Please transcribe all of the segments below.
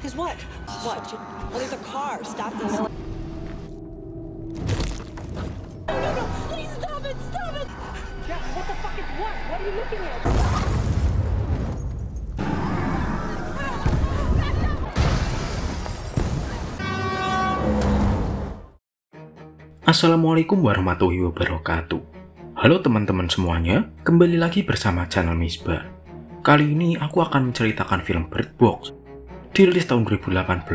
fuck is what? What? Oh, there's a car. Stop this. No, please stop it! Stop it! Yeah, what the fuck is what? What are you looking at? Assalamualaikum warahmatullahi wabarakatuh. Halo teman-teman semuanya, kembali lagi bersama channel Misbah. Kali ini aku akan menceritakan film Bird Box, dirilis tahun 2018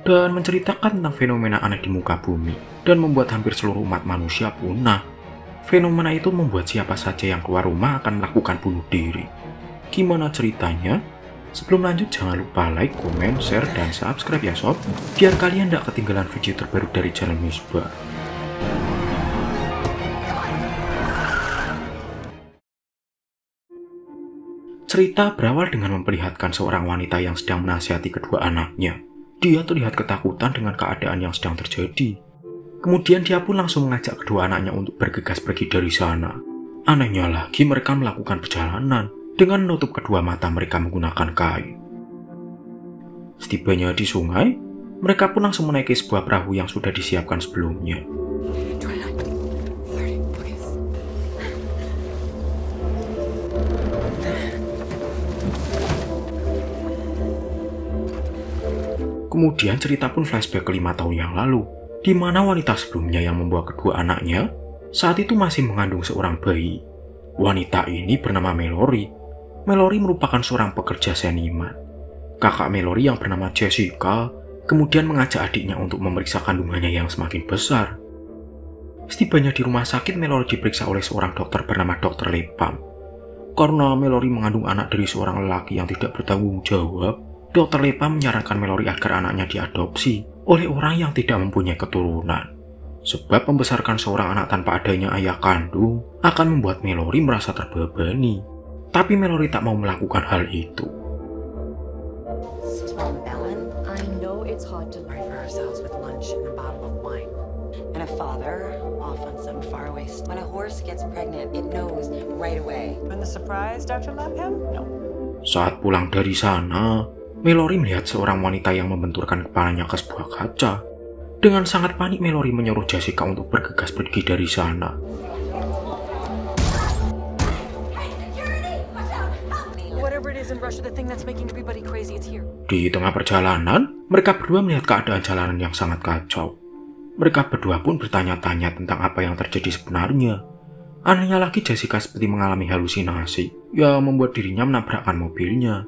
dan menceritakan tentang fenomena aneh di muka bumi dan membuat hampir seluruh umat manusia punah. Fenomena itu membuat siapa saja yang keluar rumah akan melakukan bunuh diri. Gimana ceritanya? Sebelum lanjut jangan lupa like, komen, share, dan subscribe ya sob, biar kalian tidak ketinggalan video terbaru dari channel Misbah. Cerita berawal dengan memperlihatkan seorang wanita yang sedang menasihati kedua anaknya. Dia terlihat ketakutan dengan keadaan yang sedang terjadi. Kemudian dia pun langsung mengajak kedua anaknya untuk bergegas pergi dari sana. Anehnya lagi mereka melakukan perjalanan dengan menutup kedua mata mereka menggunakan kain. Setibanya di sungai, mereka pun langsung menaiki sebuah perahu yang sudah disiapkan sebelumnya. Kemudian cerita pun flashback ke 5 tahun yang lalu, di mana wanita sebelumnya yang membawa kedua anaknya saat itu masih mengandung seorang bayi. Wanita ini bernama Mallory. Mallory merupakan seorang pekerja seniman. Kakak Mallory yang bernama Jessica kemudian mengajak adiknya untuk memeriksa kandungannya yang semakin besar. Setibanya di rumah sakit, Mallory diperiksa oleh seorang dokter bernama Dr. Lepam. Karena Mallory mengandung anak dari seorang lelaki yang tidak bertanggung jawab, Dr. Lepam menyarankan Mallory agar anaknya diadopsi oleh orang yang tidak mempunyai keturunan. Sebab membesarkan seorang anak tanpa adanya ayah kandung akan membuat Mallory merasa terbebani. Tapi Mallory tak mau melakukan hal itu. Saat pulang dari sana, Mallory melihat seorang wanita yang membenturkan kepalanya ke sebuah kaca. Dengan sangat panik, Mallory menyuruh Jessica untuk bergegas pergi dari sana. Di tengah perjalanan, mereka berdua melihat keadaan jalanan yang sangat kacau. Mereka berdua pun bertanya-tanya tentang apa yang terjadi sebenarnya. Anehnya lagi, Jessica seperti mengalami halusinasi yang membuat dirinya menabrakkan mobilnya.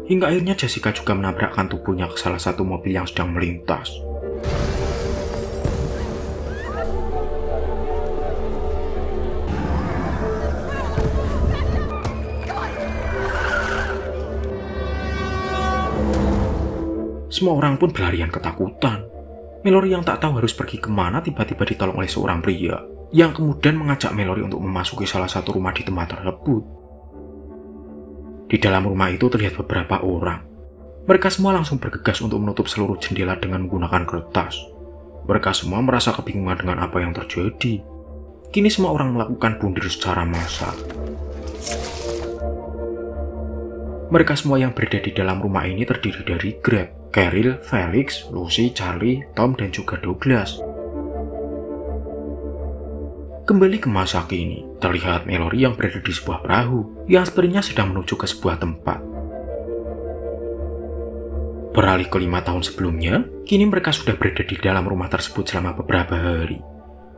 Hingga akhirnya Jessica juga menabrakkan tubuhnya ke salah satu mobil yang sedang melintas. Semua orang pun berlarian ketakutan. Mallory yang tak tahu harus pergi kemana tiba-tiba ditolong oleh seorang pria yang kemudian mengajak Mallory untuk memasuki salah satu rumah di tempat tersebut. Di dalam rumah itu terlihat beberapa orang. Mereka semua langsung bergegas untuk menutup seluruh jendela dengan menggunakan kertas. Mereka semua merasa kebingungan dengan apa yang terjadi. Kini semua orang melakukan bunuh diri secara massal. Mereka semua yang berada di dalam rumah ini terdiri dari Greg, Carol, Felix, Lucy, Charlie, Tom, dan juga Douglas. Kembali ke masa kini, terlihat Mallory yang berada di sebuah perahu yang sepertinya sedang menuju ke sebuah tempat. Beralih ke 5 tahun sebelumnya, kini mereka sudah berada di dalam rumah tersebut selama beberapa hari.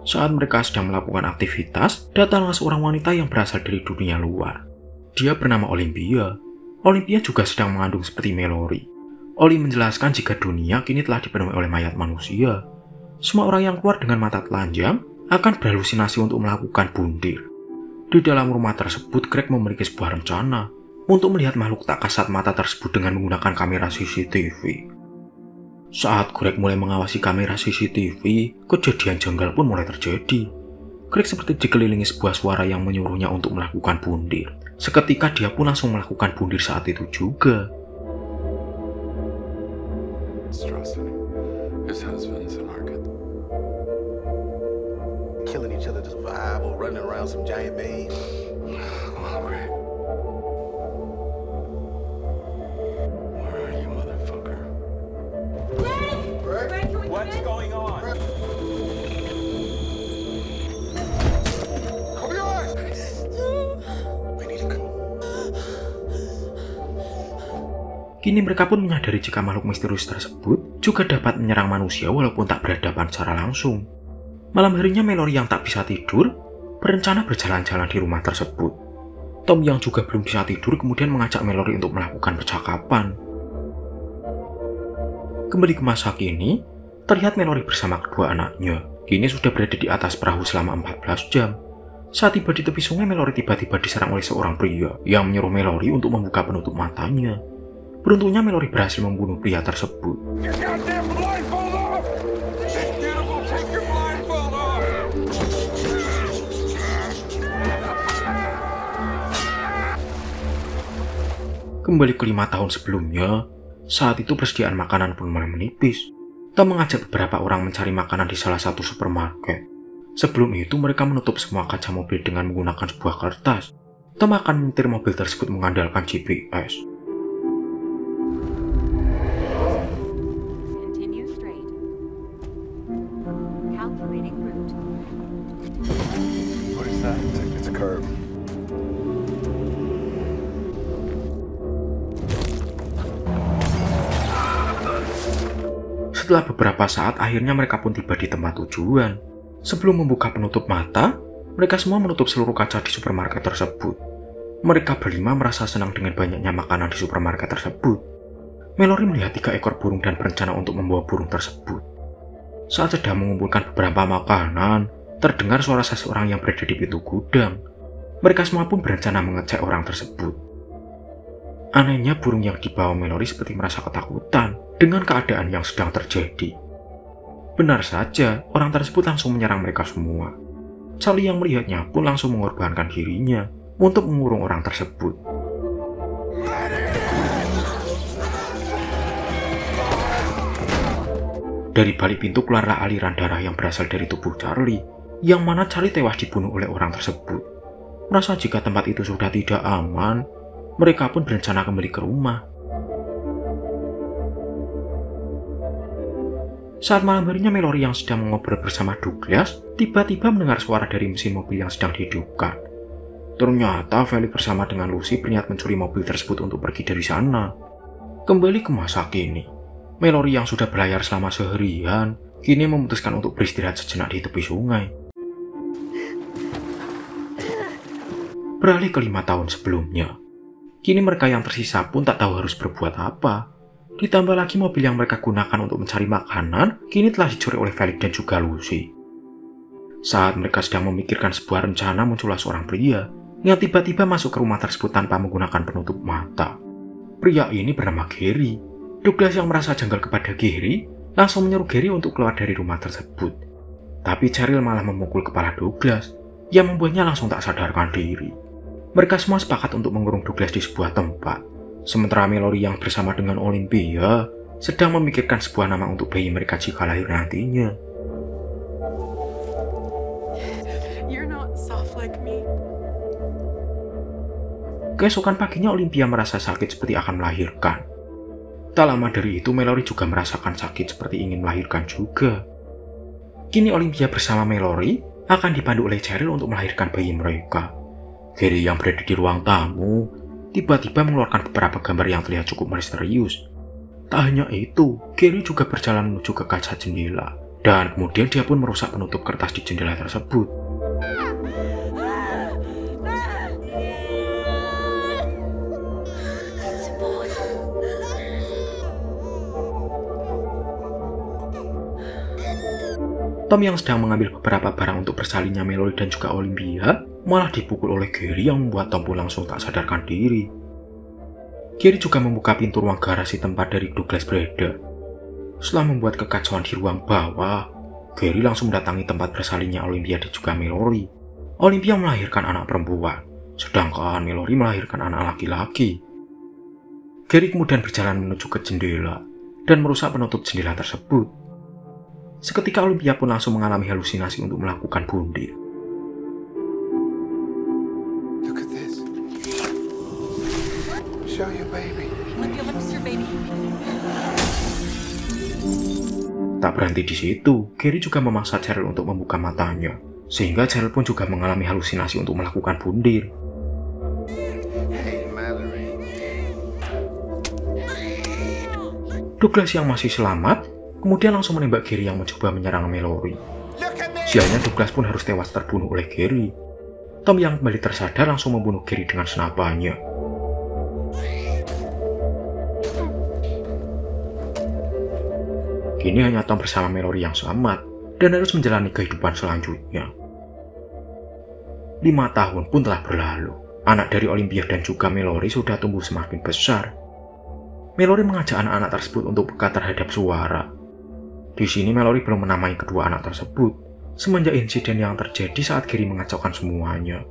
Saat mereka sedang melakukan aktivitas, datanglah seorang wanita yang berasal dari dunia luar. Dia bernama Olympia. Olympia juga sedang mengandung seperti Mallory. Oli menjelaskan jika dunia kini telah dipenuhi oleh mayat manusia. Semua orang yang keluar dengan mata telanjang akan berhalusinasi untuk melakukan bundir. Di dalam rumah tersebut, Greg memiliki sebuah rencana untuk melihat makhluk tak kasat mata tersebut dengan menggunakan kamera CCTV. Saat Greg mulai mengawasi kamera CCTV, kejadian janggal pun mulai terjadi. Craig seperti dikelilingi sebuah suara yang menyuruhnya untuk melakukan bundir. Seketika dia pun langsung melakukan bundir saat itu juga. Killing each other to survive or running around some giant maze. Come on, Craig. Where are you, motherfucker? Greg, can we What's going on? Cover your eyes. We need to go. Kini mereka pun menyadari jika makhluk misterius tersebut juga dapat menyerang manusia walaupun tak berhadapan secara langsung. Malam harinya Mallory yang tak bisa tidur berencana berjalan-jalan di rumah tersebut. Tom yang juga belum bisa tidur kemudian mengajak Mallory untuk melakukan percakapan. Kembali ke masa kini, terlihat Mallory bersama kedua anaknya. Kini sudah berada di atas perahu selama 14 jam. Saat tiba di tepi sungai, Mallory tiba-tiba diserang oleh seorang pria yang menyuruh Mallory untuk membuka penutup matanya. Beruntungnya Mallory berhasil membunuh pria tersebut. Kembali ke 5 tahun sebelumnya, saat itu persediaan makanan pun mulai menipis. Tom mengajak beberapa orang mencari makanan di salah satu supermarket. Sebelum itu mereka menutup semua kaca mobil dengan menggunakan sebuah kertas. Tom akan menyetir mobil tersebut mengandalkan GPS. Continue straight. Calculating route. What is that? It's a curve. Setelah beberapa saat, akhirnya mereka pun tiba di tempat tujuan. Sebelum membuka penutup mata, mereka semua menutup seluruh kaca di supermarket tersebut. Mereka berlima merasa senang dengan banyaknya makanan di supermarket tersebut. Mallory melihat 3 ekor burung dan berencana untuk membawa burung tersebut. Saat sedang mengumpulkan beberapa makanan, terdengar suara seseorang yang berada di pintu gudang. Mereka semua pun berencana mengecek orang tersebut. Anehnya, burung yang dibawa Mallory seperti merasa ketakutan dengan keadaan yang sedang terjadi. Benar saja, orang tersebut langsung menyerang mereka semua. Charlie yang melihatnya pun langsung mengorbankan dirinya untuk mengurung orang tersebut. Dari balik pintu keluarlah aliran darah yang berasal dari tubuh Charlie, yang mana Charlie tewas dibunuh oleh orang tersebut. Merasa jika tempat itu sudah tidak aman, mereka pun berencana kembali ke rumah. Saat malam harinya, Mallory yang sedang mengobrol bersama Douglas tiba-tiba mendengar suara dari mesin mobil yang sedang dihidupkan. Ternyata Felix bersama dengan Lucy berniat mencuri mobil tersebut untuk pergi dari sana. Kembali ke masa kini, Mallory yang sudah berlayar selama seharian kini memutuskan untuk beristirahat sejenak di tepi sungai. Beralih ke 5 tahun sebelumnya, kini mereka yang tersisa pun tak tahu harus berbuat apa. Ditambah lagi mobil yang mereka gunakan untuk mencari makanan kini telah dicuri oleh Felix dan juga Lucy. Saat mereka sedang memikirkan sebuah rencana, muncullah seorang pria yang tiba-tiba masuk ke rumah tersebut tanpa menggunakan penutup mata. Pria ini bernama Gary. Douglas yang merasa janggal kepada Gary langsung menyuruh Gary untuk keluar dari rumah tersebut. Tapi Cheryl malah memukul kepala Douglas yang membuatnya langsung tak sadarkan diri. Mereka semua sepakat untuk mengurung Douglas di sebuah tempat. Sementara Mallory yang bersama dengan Olympia sedang memikirkan sebuah nama untuk bayi mereka jika lahir nantinya. You're not soft like me. Keesokan paginya Olympia merasa sakit seperti akan melahirkan. Tak lama dari itu Mallory juga merasakan sakit seperti ingin melahirkan juga. Kini Olympia bersama Mallory akan dipandu oleh Cheryl untuk melahirkan bayi mereka. Gary yang berada di ruang tamu tiba-tiba mengeluarkan beberapa gambar yang terlihat cukup misterius. Tak hanya itu, Gary juga berjalan menuju ke kaca jendela, dan kemudian dia pun merusak penutup kertas di jendela tersebut. Tom yang sedang mengambil beberapa barang untuk bersalinnya Mallory dan juga Olympia malah dipukul oleh Gary yang membuat Tom pun langsung tak sadarkan diri. Gary juga membuka pintu ruang garasi tempat dari Douglas berada. Setelah membuat kekacauan di ruang bawah, Gary langsung mendatangi tempat bersalinnya Olympia dan juga Mallory. Olympia melahirkan anak perempuan, sedangkan Mallory melahirkan anak laki-laki. Gary kemudian berjalan menuju ke jendela dan merusak penutup jendela tersebut. Seketika Olympia pun langsung mengalami halusinasi untuk melakukan bunuh. Look at this. Show your baby. Olympia, let me see your baby. Tak berhenti di situ, Gary juga memaksa Cheryl untuk membuka matanya, sehingga Cheryl pun juga mengalami halusinasi untuk melakukan bunuh. Hey, Mallory. Douglas yang masih selamat, kemudian langsung menembak Gary yang mencoba menyerang Mallory. Look at me. Sialnya Douglas pun harus tewas terbunuh oleh Gary. Tom yang kembali tersadar langsung membunuh Gary dengan senapannya. Kini hanya Tom bersama Mallory yang selamat dan harus menjalani kehidupan selanjutnya. 5 tahun pun telah berlalu. Anak dari Olympia dan juga Mallory sudah tumbuh semakin besar. Mallory mengajak anak-anak tersebut untuk peka terhadap suara. Di sini Mallory belum menamai kedua anak tersebut, semenjak insiden yang terjadi saat Gary mengacaukan semuanya.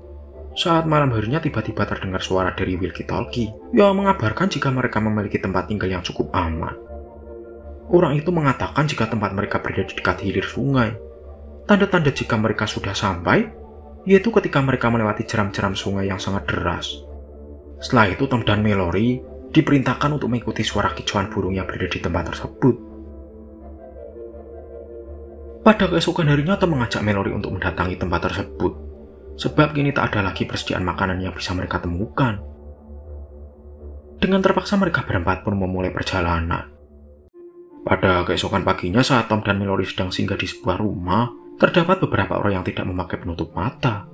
Saat malam harinya tiba-tiba terdengar suara dari walkie-talkie yang mengabarkan jika mereka memiliki tempat tinggal yang cukup aman. Orang itu mengatakan jika tempat mereka berada di dekat hilir sungai. Tanda-tanda jika mereka sudah sampai, yaitu ketika mereka melewati jeram-jeram sungai yang sangat deras. Setelah itu Tom dan Mallory diperintahkan untuk mengikuti suara kicauan burung yang berada di tempat tersebut. Pada keesokan harinya Tom mengajak Mallory untuk mendatangi tempat tersebut, sebab kini tak ada lagi persediaan makanan yang bisa mereka temukan. Dengan terpaksa mereka berempat pun memulai perjalanan. Pada keesokan paginya saat Tom dan Mallory sedang singgah di sebuah rumah, terdapat beberapa orang yang tidak memakai penutup mata.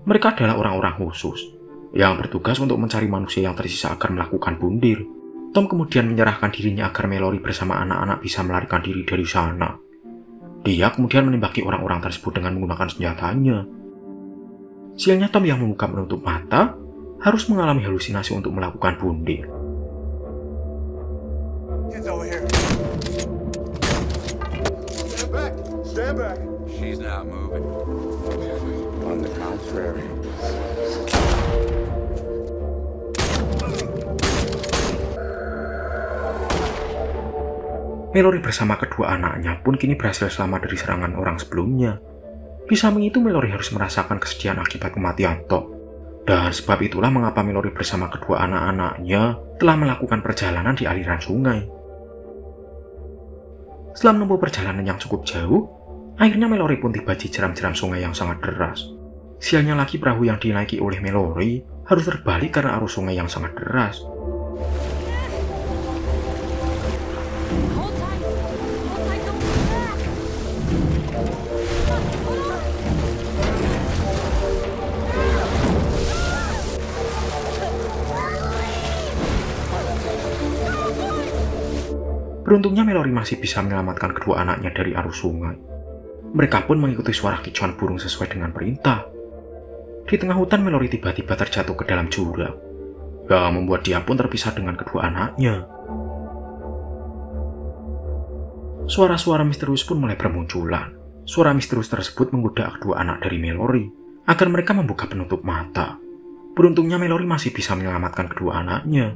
Mereka adalah orang-orang khusus yang bertugas untuk mencari manusia yang tersisa agar melakukan bunuh. Tom kemudian menyerahkan dirinya agar Mallory bersama anak-anak bisa melarikan diri dari sana. Dia kemudian menembaki orang-orang tersebut dengan menggunakan senjatanya. Sialnya Tom yang membuka penutup mata harus mengalami halusinasi untuk melakukan bunuh. Hands over here. Stand back. Stand back. She's not moving. On the contrary. Mallory bersama kedua anaknya pun kini berhasil selamat dari serangan orang sebelumnya. Di samping itu Mallory harus merasakan kesedihan akibat kematian Tom. Dan sebab itulah mengapa Mallory bersama kedua anak-anaknya telah melakukan perjalanan di aliran sungai. Setelah menempuh perjalanan yang cukup jauh, akhirnya Mallory pun tiba di jeram-jeram sungai yang sangat deras. Sialnya lagi perahu yang dinaiki oleh Mallory harus terbalik karena arus sungai yang sangat deras. Hold tight. Hold tight, don't go back. Beruntungnya Mallory masih bisa menyelamatkan kedua anaknya dari arus sungai. Mereka pun mengikuti suara kicauan burung sesuai dengan perintah. Di tengah hutan Mallory tiba-tiba terjatuh ke dalam jurang, yang membuat dia pun terpisah dengan kedua anaknya. Suara-suara misterius pun mulai bermunculan. Suara misterius tersebut menggoda kedua anak dari Mallory agar mereka membuka penutup mata. Beruntungnya Mallory masih bisa menyelamatkan kedua anaknya.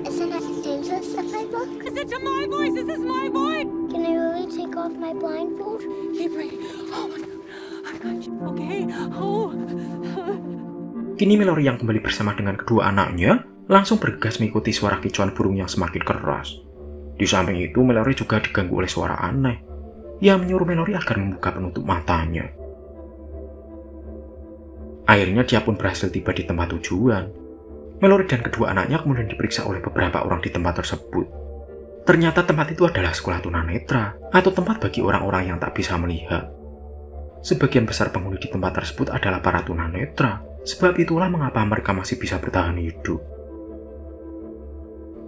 Isn't it dangerous if I look? Is it to my boys? Is this my boy? Can I really take off my blindfold? Hey, Bray. Oh my God. I got you. Okay. Oh. Kini Mallory yang kembali bersama dengan kedua anaknya langsung bergegas mengikuti suara kicauan burung yang semakin keras. Di samping itu Mallory juga diganggu oleh suara aneh yang menyuruh Mallory agar membuka penutup matanya. Akhirnya dia pun berhasil tiba di tempat tujuan. Mallory dan kedua anaknya kemudian diperiksa oleh beberapa orang di tempat tersebut. Ternyata tempat itu adalah sekolah tunanetra atau tempat bagi orang-orang yang tak bisa melihat. Sebagian besar penghuni di tempat tersebut adalah para tunanetra, sebab itulah mengapa mereka masih bisa bertahan hidup.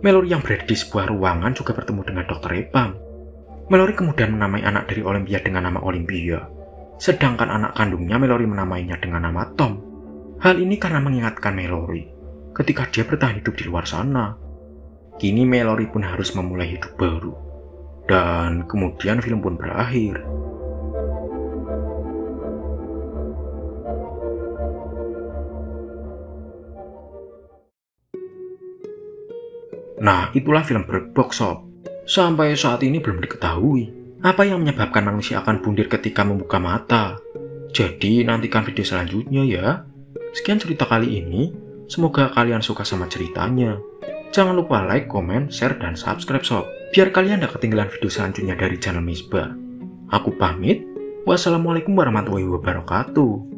Mallory yang berada di sebuah ruangan juga bertemu dengan Dr. Epam. Mallory kemudian menamai anak dari Olympia dengan nama Olympia, sedangkan anak kandungnya Mallory menamainya dengan nama Tom. Hal ini karena mengingatkan Mallory ketika dia bertahan hidup di luar sana. Kini Mallory pun harus memulai hidup baru. Dan kemudian film pun berakhir. Nah, itulah film Bird Box Shop. Sampai saat ini belum diketahui apa yang menyebabkan manusia akan bundir ketika membuka mata. Jadi nantikan video selanjutnya ya. Sekian cerita kali ini. Semoga kalian suka sama ceritanya. Jangan lupa like, komen, share, dan subscribe sob. Biar kalian gak ketinggalan video selanjutnya dari channel Misbah. Aku pamit. Wassalamualaikum warahmatullahi wabarakatuh.